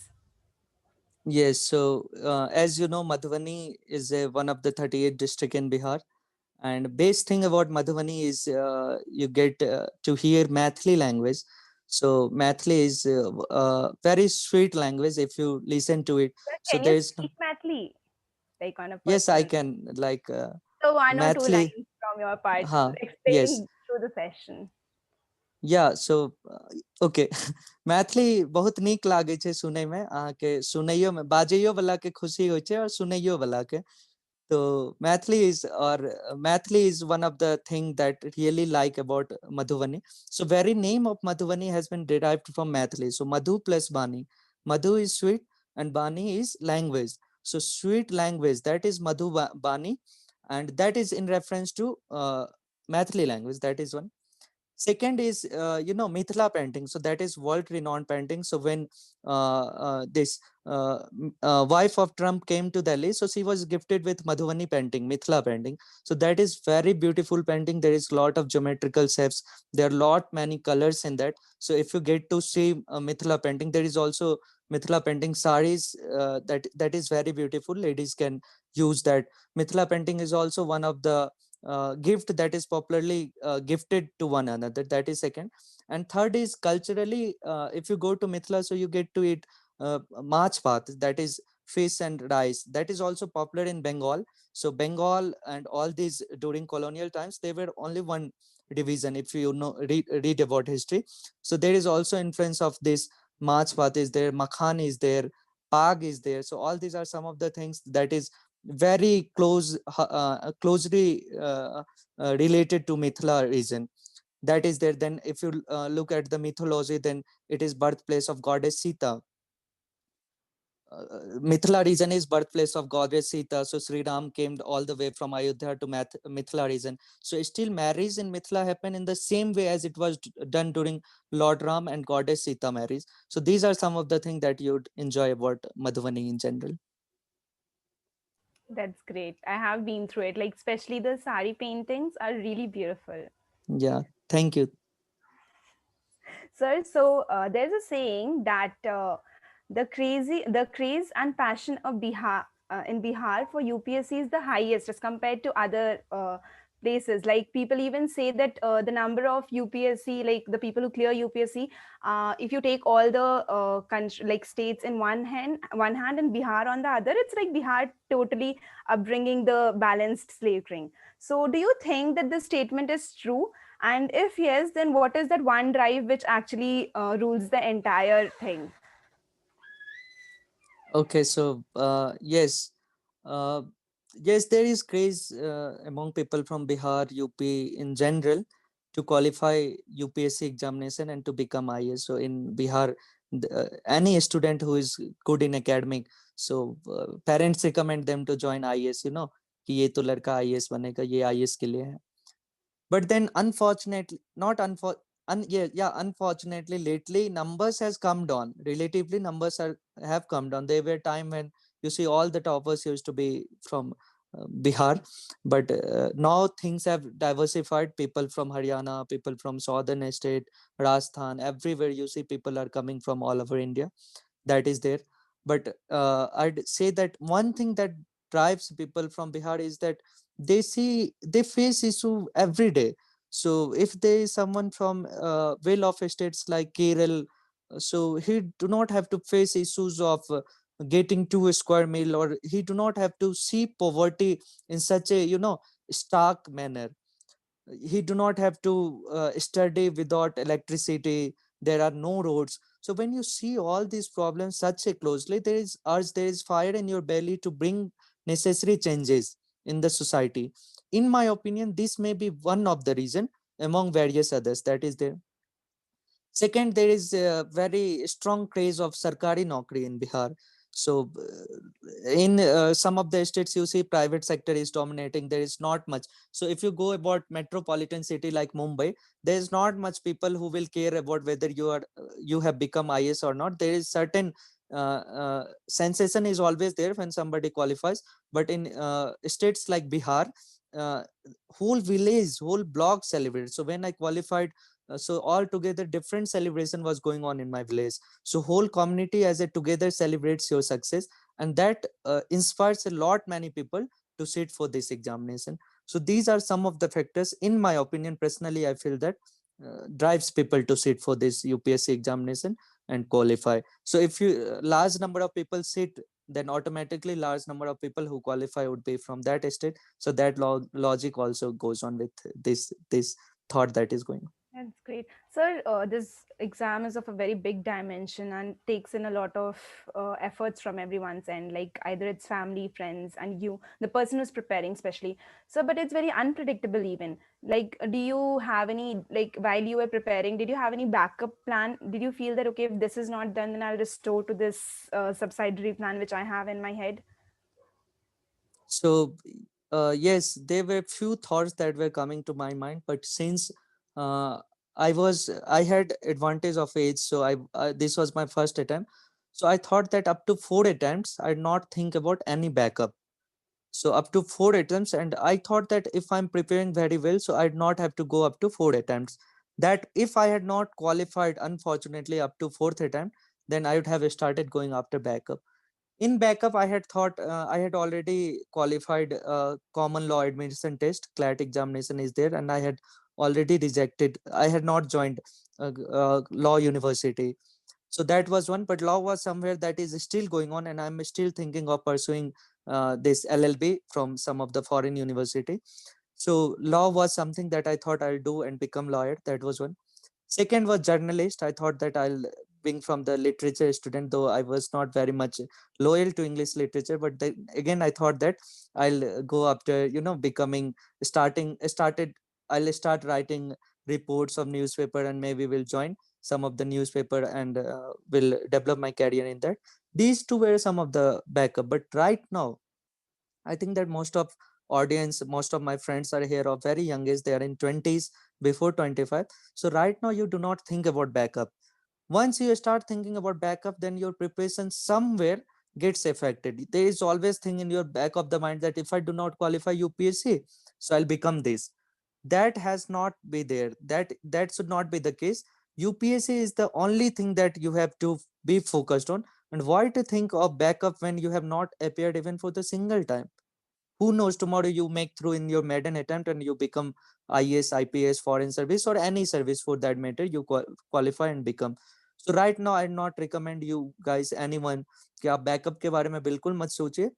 Yes. So as you know, Madhubani is one of the 38 district in Bihar. And best thing about Madhubani is you get to hear Maithili language. So Maithili is very sweet language if you listen to it. Sir, So can you there is no, speak Maithili, like on a yes, I personal? can like So one or two Maithili. lines from your part, Huh. Yes. explain through the session. Yeah. So okay. Maithili बहुत नीक लागे छै सुनै में, अहाँके सुनैयो में बाजैयो वाला के खुशी होइ छै और सुनैयो वाला के. So Mathli is one of the thing that really like about Madhubani. So very name of Madhubani has been derived from Mathli. So Madhu plus Bani. Madhu is sweet and Bani is language. So sweet language, that is Bani, and that is in reference to Mathli language. That is one. Second is Mithila painting. So that is world renowned painting. So when this wife of Trump came to Delhi, so she was gifted with Madhubani painting, Mithila painting. So that is very beautiful painting. There is lot of geometrical shapes. There are lot many colors in that. So if you get to see Mithila painting, there is also Mithila painting saris that is very beautiful. Ladies can use that. Mithila painting is also one of the gift that is popularly gifted to one another. That is second. And third is culturally, if you go to Mithila, so you get to eat mach bhat, that is fish and rice. That is also popular in Bengal. So Bengal and all these during colonial times, they were only one division. If you know read about history, so there is also influence of this. Mach bhat is there, makhan is there, pag is there. So all these are some of the things that is very closely related to Mithila region. That is there. Then if you look at the mythology, then it is birthplace of goddess Sita. Mithila region is birthplace of goddess Sita. So Sri Ram came all the way from Ayodhya to Mithila region. So still marriage in Mithila happen in the same way as it was done during Lord Ram and goddess Sita marriage. So these are some of the things that you'd enjoy about Madhubani in general. That's great. I have been through it. Like, especially the sari paintings are really beautiful. Yeah, thank you. Sir, so there's a saying that the craze and passion of Bihar in Bihar for UPSC is the highest as compared to other places. Like, people even say that the number of UPSC, like the people who clear UPSC, if you take all the country, like states in one hand and Bihar on the other, it's like Bihar totally bringing the balanced slave ring. So do you think that this statement is true? And if yes, then what is that one drive which actually rules the entire thing? Okay, so uh, yes, there is craze among people from Bihar, UP in general to qualify UPSC examination and to become IAS. So in Bihar, any student who is good in academic, so parents recommend them to join IAS. कि ये तो लड़का IAS बनेगा, ये IAS के लिए है. But then unfortunately, not unfortunately, lately numbers has come down. Relatively numbers have come down. There were time when You see, all the toppers used to be from Bihar, but now things have diversified. People from Haryana, people from southern state, Rajasthan, everywhere you see people are coming from all over India. That is there. But I'd say that one thing that drives people from Bihar is that they face issue every day. So if there is someone from well-off states like Kerala, so he do not have to face issues of getting to a square meal, or he do not have to see poverty in such a stark manner. He do not have to study without electricity. There are no roads. So when you see all these problems such a closely, there is fire in your belly to bring necessary changes in the society. In my opinion, this may be one of the reason among various others that is there. Second, there is a very strong craze of sarkari naukri in Bihar. So, in some of the states, you see private sector is dominating. There is not much. So, if you go about metropolitan city like Mumbai, there is not much people who will care about whether you have become IS or not. There is certain sensation is always there when somebody qualifies. But in states like Bihar, uh, whole village, whole block celebrates. So when I qualified, so all together different celebration was going on in my village. So whole community as a together celebrates your success, and that inspires a lot many people to sit for this examination. So these are some of the factors, in my opinion. Personally, I feel that drives people to sit for this UPSC examination and qualify. So if you large number of people sit, then automatically large number of people who qualify would be from that state. So that logic also goes on with this thought that is going on. That's great. Sir, this exam is of a very big dimension and takes in a lot of efforts from everyone's end, like either it's family, friends, and you, the person who's preparing, especially. So, but it's very unpredictable, even. Like, do you have any, like, while you were preparing, did you have any backup plan? Did you feel that, okay, if this is not done, then I'll restore to this subsidiary plan which I have in my head? So yes, there were few thoughts that were coming to my mind, but since uh, I had advantage of age, so this was my first attempt. So I thought that up to 4 attempts, I'd not think about any backup. So up to 4 attempts, and I thought that if I'm preparing very well, so I'd not have to go up to 4 attempts. That if I had not qualified, unfortunately, up to fourth attempt, then I would have started going after backup. In backup, I had thought I had already qualified common law admission test, CLAT examination is there, and I had already rejected. I had not joined law university. So that was one, but law was somewhere that is still going on, and I'm still thinking of pursuing this LLB from some of the foreign university. So law was something that I thought I'll do and become lawyer. That was one. Second was journalist. I thought that I'll being from the literature student, though I was not very much loyal to English literature. But then, again, I thought that I'll go after becoming started. I'll start writing reports of newspaper, and maybe will join some of the newspaper, and will develop my career in that. These two were some of the backup. But right now, I think that most of my friends are here of very young age. They are in 20s, before 25. So right now you do not think about backup. Once you start thinking about backup, then your preparation somewhere gets affected. There is always thing in your back of the mind that if I do not qualify UPSC, so I'll become this. That has not be there. That should not be the case. UPSC is the only thing that you have to be focused on. And why to think of backup when you have not appeared even for the single time? Who knows, tomorrow you make through in your maiden attempt and you become IAS, IPS, foreign service, or any service for that matter, you qualify and become. So right now I not recommend you guys, anyone, कि आप backup के बारे में बिल्कुल मत सोचिए.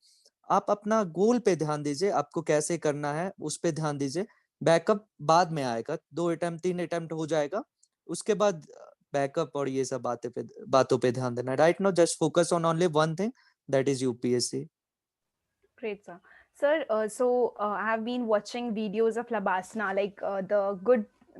आप अपना गोल पे ध्यान दीजिए, आपको कैसे करना है उस पे ध्यान दीजिए. बैकअप बाद में आएगा, 2 अटेम्प्ट 3 अटेम्प्ट हो जाएगा, उसके बाद बैकअप और ये सब बातों पे ध्यान देना. Right now just focus on only one thing, that is UPSC. Great, sir. Sir, I have been watching videos of Labasna, like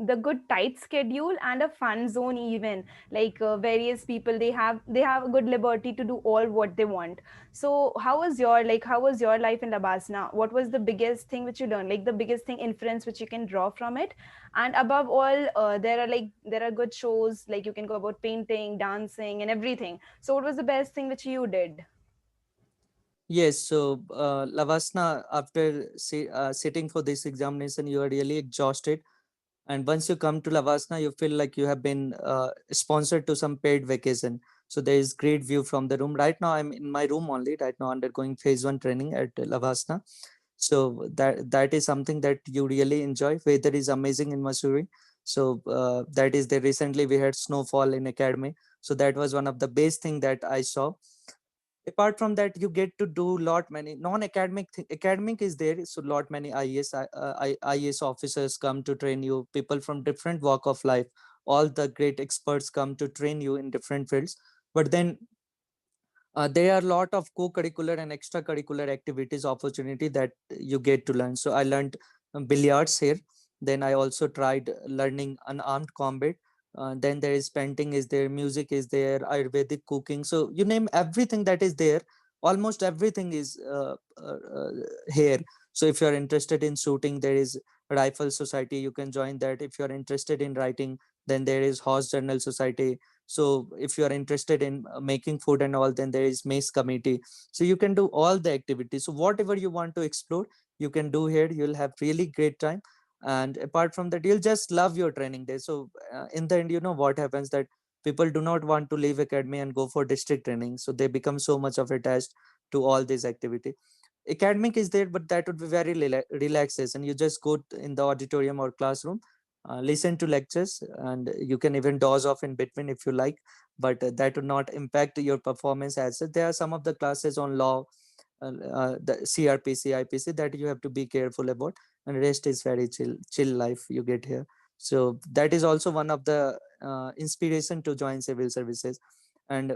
the good tight schedule and a fun zone, even like various people, they have a good liberty to do all what they want. So how was your life in Labasna? What was the biggest thing which you learned, like the biggest thing inference which you can draw from it? And above all, there are good shows, like you can go about painting, dancing, and everything. So what was the best thing which you did? Yes, so Lavasna, after sitting for this examination, you are really exhausted. And once you come to Lavasna, you feel like you have been sponsored to some paid vacation. So there is great view from the room. Right now, I'm in my room only. Right now, undergoing phase 1 training at Lavasna. So that is something that you really enjoy. Weather is amazing in Missouri. So that is there. Recently, we had snowfall in academy. So that was one of the best thing that I saw. Apart from that, you get to do lot many non-academic academic is there, so lot many IAS officers come to train you, people from different walk of life, all the great experts come to train you in different fields. But then there are a lot of co-curricular and extracurricular activities opportunity that you get to learn. So I learned billiards here. Then I also tried learning unarmed combat. Then there is painting is there, music is there, Ayurvedic cooking. So you name everything that is there. Almost everything is here. So if you are interested in shooting, there is Rifle Society. You can join that. If you are interested in writing, then there is Horse Journal Society. So if you are interested in making food and all, then there is mace committee. So you can do all the activities. So whatever you want to explore, you can do here. You'll have really great time. And apart from that, you'll just love your training day. So in the end, you know what happens, that people do not want to leave academy and go for district training. So they become so much of attached to all this activity. Academic is there, but that would be very relaxation. You just go in the auditorium or classroom, listen to lectures, and you can even doze off in between if you like, but that would not impact your performance as such. There are some of the classes on law, the CRPC, IPC, that you have to be careful about, and rest is very chill life you get here. So that is also one of the inspiration to join civil services. And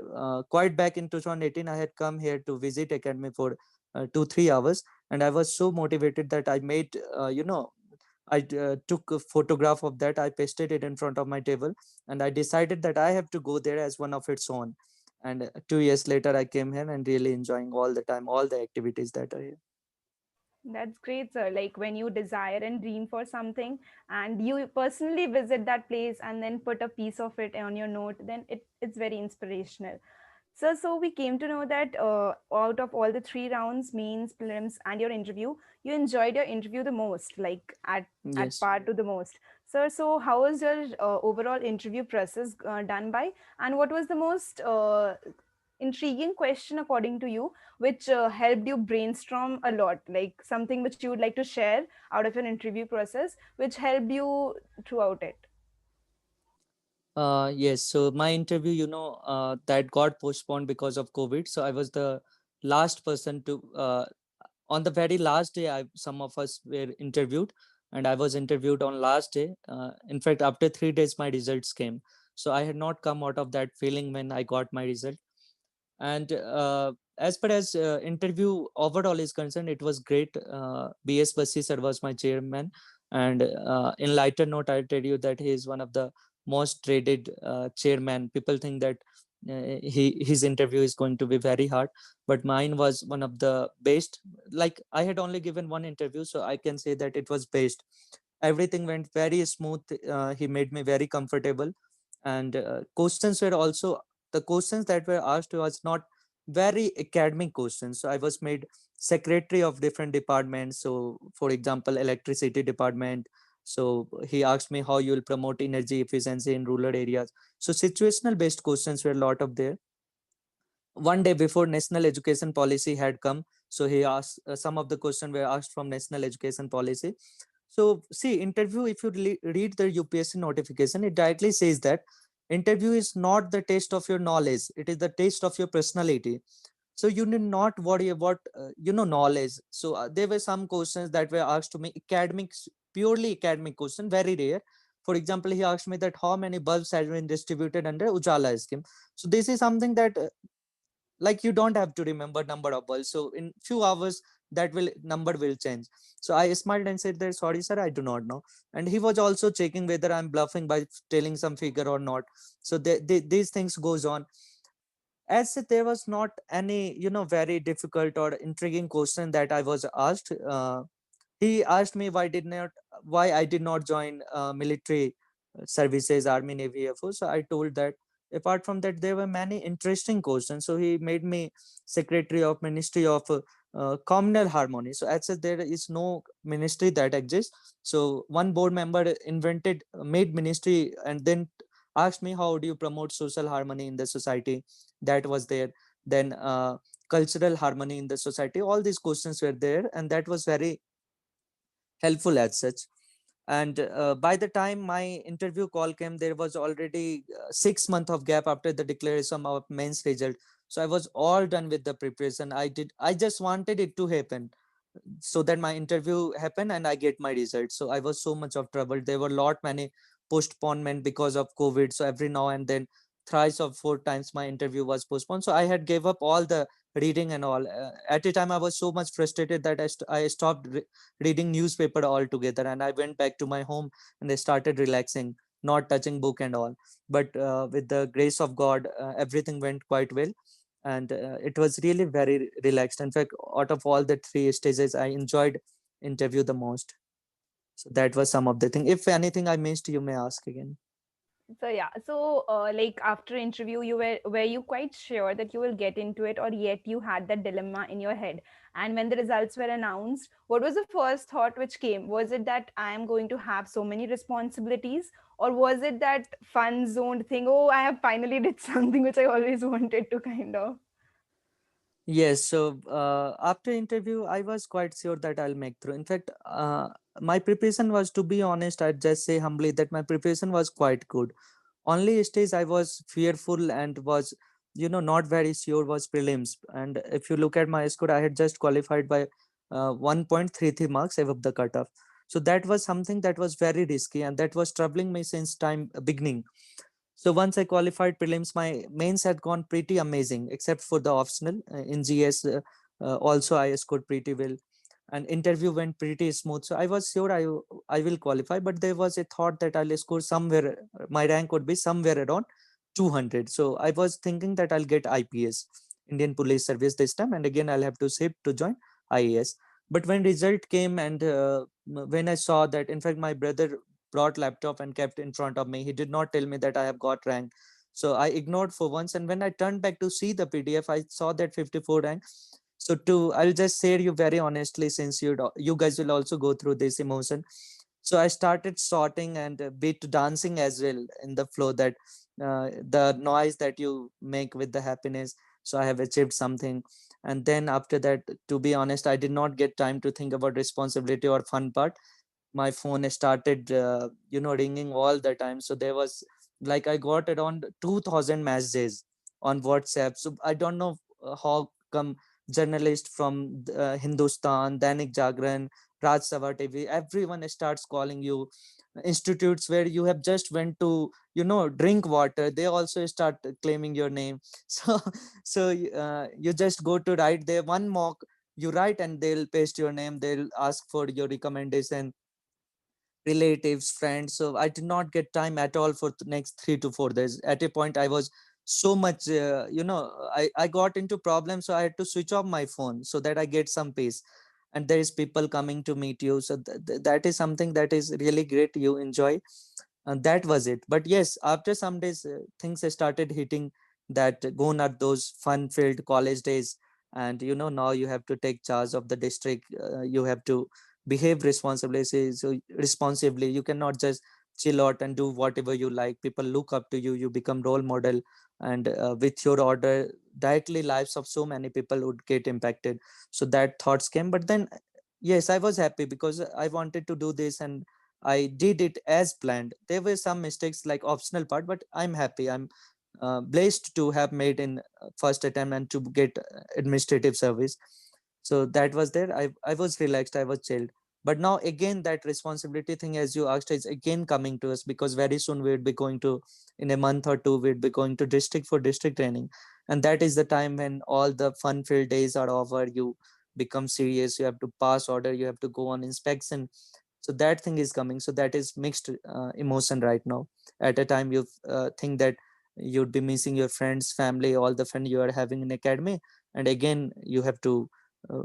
quite back in 2018, I had come here to visit academy for 2-3 hours, and I was so motivated that I made I took a photograph of that. I pasted it in front of my table, and I decided that I have to go there as one of its own. And 2 years later, I came here and really enjoying all the time, all the activities that are here. That's great, sir. Like when you desire and dream for something and you personally visit that place and then put a piece of it on your note, then it's very inspirational. So we came to know that out of all the three rounds, mains, prelims, and your interview, you enjoyed your interview the most, like at Yes. par to the most. So how was your overall interview process done by, and what was the most intriguing question according to you, which helped you brainstorm a lot, like something which you would like to share out of your interview process, which helped you throughout it? Yes. So my interview, that got postponed because of COVID. So I was the last person to on the very last day. Some of us were interviewed, and I was interviewed on last day. In fact, after 3 days, my results came. So I had not come out of that feeling when I got my result. And as far as interview overall is concerned, it was great. BS Basi sir was my chairman, and in lighter note, I'll tell you that he is one of the most dreaded chairman. People think that his interview is going to be very hard, but mine was one of the best. Like, I had only given one interview, so I can say that it was best. Everything went very smooth. He made me very comfortable, and questions were also, the questions that were asked was not very academic questions. So I was made secretary of different departments. So for example, electricity department. So he asked me how you will promote energy efficiency in rural areas. So situational based questions were a lot of there. One day before national education policy had come, so he asked, some of the questions were asked from national education policy. So see, interview, if you read the UPSC notification, it directly says that interview is not the test of your knowledge, it is the test of your personality. So you need not worry about knowledge. So there were some questions that were asked to me, academics, purely academic question, very rare. For example, he asked me that how many bulbs have been distributed under Ujala scheme. So this is something that like, you don't have to remember number of balls, so in few hours that will number will change. So I smiled and said that, sorry sir, I do not know. And he was also checking whether I'm bluffing by telling some figure or not. So these things goes on. As said, there was not any very difficult or intriguing question that I was asked. He asked me why I did not join military services, army, navy, air force. So I told that apart from that, there were many interesting questions. So he made me secretary of Ministry of Communal Harmony. So as such, there is no ministry that exists. So one board member made ministry, and then asked me, how do you promote social harmony in the society? That was there. Then cultural harmony in the society. All these questions were there, and that was very helpful as such. And by the time my interview call came, there was already 6 months of gap after the declaration of mains result. So I was all done with the preparation. I just wanted it to happen, so that my interview happened and I get my results. So I was so much of trouble. There were lot many postponement because of COVID. So every now and then, thrice or four times my interview was postponed. So I had gave up all the reading and all. At a time I was so much frustrated that I stopped reading newspaper altogether, and I went back to my home and I started relaxing, not touching book and all. But with the grace of God, everything went quite well, and it was really very relaxed. In fact, out of all the three stages, I enjoyed interview the most. So that was some of the thing. If anything I missed, you may ask again. So yeah, so like after interview, were you quite sure that you will get into it, or yet you had that dilemma in your head? And when the results were announced, what was the first thought which came? Was it that I am going to have so many responsibilities, or was it that fun zoned thing? Oh, I have finally did something which I always wanted to kind of. Yes, so after interview, I was quite sure that I'll make through. In fact, my preparation was, to be honest, I'd just say humbly that my preparation was quite good. Only stage I was fearful and was, not very sure was prelims. And if you look at my score, I had just qualified by 1.33 marks above the cutoff. So that was something that was very risky, and that was troubling me since time beginning. So once I qualified prelims, my mains had gone pretty amazing, except for the optional. In GS, also I scored pretty well, and interview went pretty smooth. So I was sure I will qualify, but there was a thought that I'll score somewhere. My rank would be somewhere around 200. So I was thinking that I'll get IPS, Indian Police Service this time, and again I'll have to shift to join IAS. But when result came, and when I saw that, in fact, my brother brought laptop and kept in front of me. He did not tell me that I have got rank. So I ignored for once. And when I turned back to see the PDF, I saw that 54 rank. So I'll just say you very honestly, since you guys will also go through this emotion. So I started sorting and a bit dancing as well in the flow, that the noise that you make with the happiness. So I have achieved something. And then after that, to be honest, I did not get time to think about responsibility or fun part. My phone started ringing all the time. So there was, like, I got around 2000 messages on WhatsApp. So I don't know how come journalists from Hindustan, Dainik Jagran, Raj Sabha TV, everyone starts calling you. Institutes where you have just went to drink water, they also start claiming your name. So you just go to write there one mock, you write and they'll paste your name, they'll ask for your recommendation, relatives, friends. So I did not get time at all for the next 3 to 4 days. At a point, I was so much, I got into problems. So I had to switch off my phone so that I get some peace. And there is people coming to meet you. So that is something that is really great. You enjoy. And that was it. But yes, after some days, things started hitting, that gone are those fun filled college days. And now you have to take charge of the district. You have to behave responsibly. You cannot just chill out and do whatever you like. People look up to you, you become role model. And with your order, directly lives of so many people would get impacted. So that thoughts came. But then yes, I was happy because I wanted to do this, and I did it as planned. There were some mistakes like optional part, but I'm happy. I'm blessed to have made in first attempt and to get administrative service. So that was there. I was relaxed, I was chilled. But now again, that responsibility thing, as you asked, is again coming to us, because very soon we'd be going to, in a month or two, we'd be going to district for district training. And that is the time when all the fun filled days are over. You become serious, you have to pass order, you have to go on inspection. So that thing is coming. So that is mixed emotion right now. At a time you think that you'd be missing your friends, family, all the fun you are having in academy, and again you have to uh,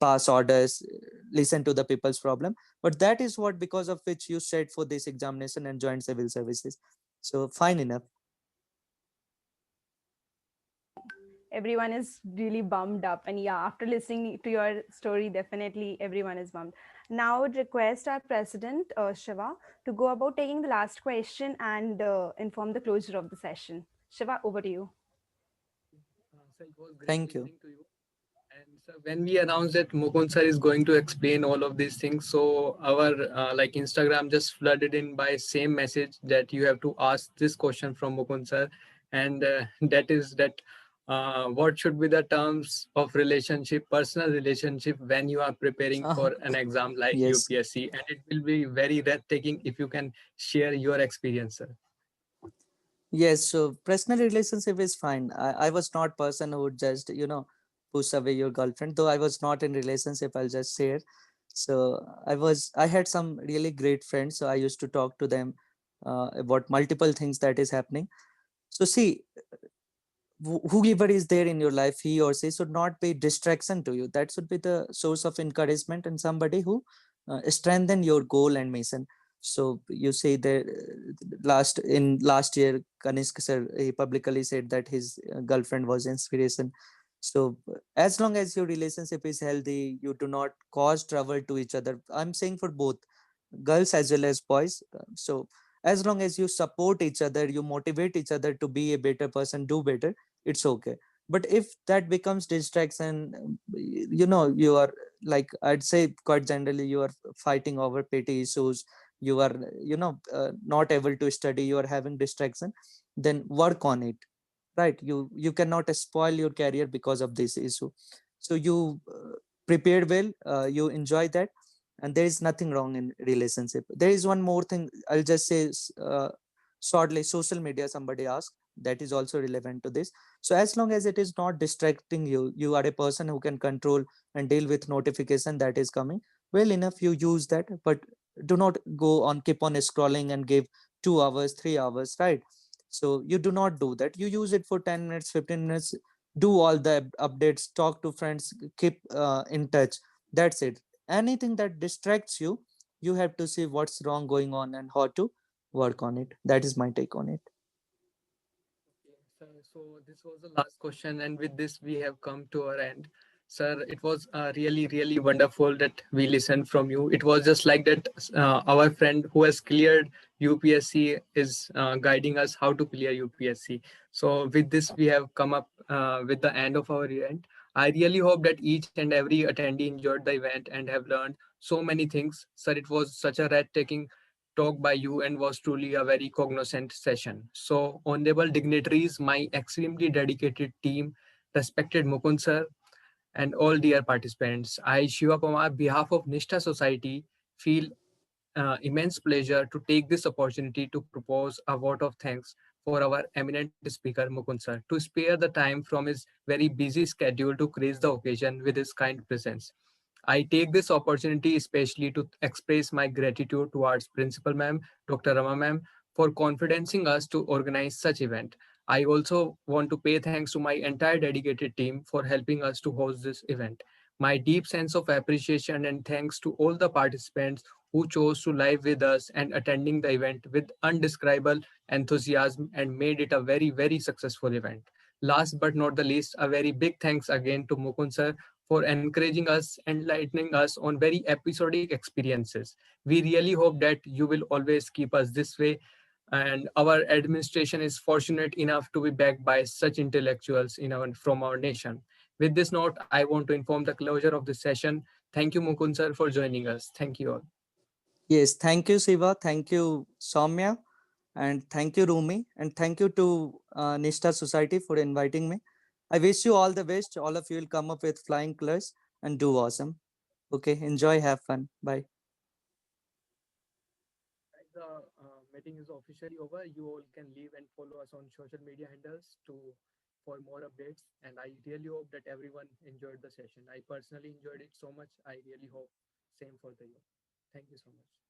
pass orders, listen to the people's problem. But that is what, because of which you said for this examination and joined civil services. So fine enough. everyone is really bummed up. And yeah, after listening to your story, definitely everyone is bummed. Now, I would request our president, Shiva, to go about taking the last question and inform the closure of the session. Shiva, over to you. Sir, it was great Thank you. listening to you. And sir, when we announced that Mukund sir is going to explain all of these things, so our like Instagram just flooded in by same message that you have to ask this question from Mukund sir, and that is that what should be the terms of relationship, personal relationship when you are preparing Ah, for an exam like yes. UPSC, and it will be very breathtaking if you can share your experience, sir. Yes, so personal relationship is fine. I was not person who would just, push away your girlfriend. Though I was not in relationship, I'll just share. So I had some really great friends. So I used to talk to them about multiple things that is happening. So see, whoever is there in your life, he or she should not be distraction to you. That should be the source of encouragement and somebody who strengthen your goal and mission. So you say that last year, Kanishk sir, he publicly said that his girlfriend was inspiration. So as long as your relationship is healthy, you do not cause trouble to each other. I'm saying for both girls as well as boys. So as long as you support each other, you motivate each other to be a better person, do better, it's okay. But if that becomes distraction, you are, like I'd say quite generally, you are fighting over petty issues, you are not able to study, you are having distraction, then work on it, right? You cannot spoil your career because of this issue. So you prepared well, you enjoy that, and there is nothing wrong in relationship. There is one more thing I'll just say, shortly. Social media, somebody asked, that is also relevant to this. So as long as it is not distracting you, you are a person who can control and deal with notification that is coming, well enough, you use that. But do not go on, keep on scrolling and give 2 hours, 3 hours, right? So you do not do that. You use it for 10 minutes, 15 minutes, do all the updates, talk to friends, keep in touch. That's it. Anything that distracts you, you have to see what's wrong going on and how to work on it. That is my take on it. Okay, sir, so this was the last question, and with this, we have come to our end. Sir, it was really, really wonderful that we listened from you. It was just like that our friend who has cleared UPSC is guiding us how to clear UPSC. So, with this, we have come up with the end of our event. I really hope that each and every attendee enjoyed the event and have learned so many things. Sir, it was such a breathtaking talk by you and was truly a very cognizant session. So, honorable dignitaries, my extremely dedicated team, respected Mukund sir, and all dear participants, I, Shiva Pamar, behalf of Nishtha Society, feel immense pleasure to take this opportunity to propose a vote of thanks for our eminent speaker Mukund sir to spare the time from his very busy schedule to grace the occasion with his kind presence. I take this opportunity especially to express my gratitude towards Principal Ma'am, Dr. Rama Ma'am, for confidencing us to organize such event. I also want to pay thanks to my entire dedicated team for helping us to host this event. My deep sense of appreciation and thanks to all the participants who chose to live with us and attending the event with undescribable enthusiasm and made it a very, very successful event. Last but not the least, a very big thanks again to Mukund sir for encouraging us, enlightening us on very episodic experiences. We really hope that you will always keep us this way. And our administration is fortunate enough to be backed by such intellectuals from our nation. With this note, I want to inform the closure of this session. Thank you, Mukund sir, for joining us. Thank you all. Yes, thank you, Siva. Thank you, Soumya. And thank you, Rumi. And thank you to Nishta Society for inviting me. I wish you all the best. All of you will come up with flying colors and do awesome. Okay, enjoy, have fun. Bye. Guys, the meeting is officially over. You all can leave and follow us on social media handles to for more updates. And I really hope that everyone enjoyed the session. I personally enjoyed it so much. I really hope same for the you. Thank you so much.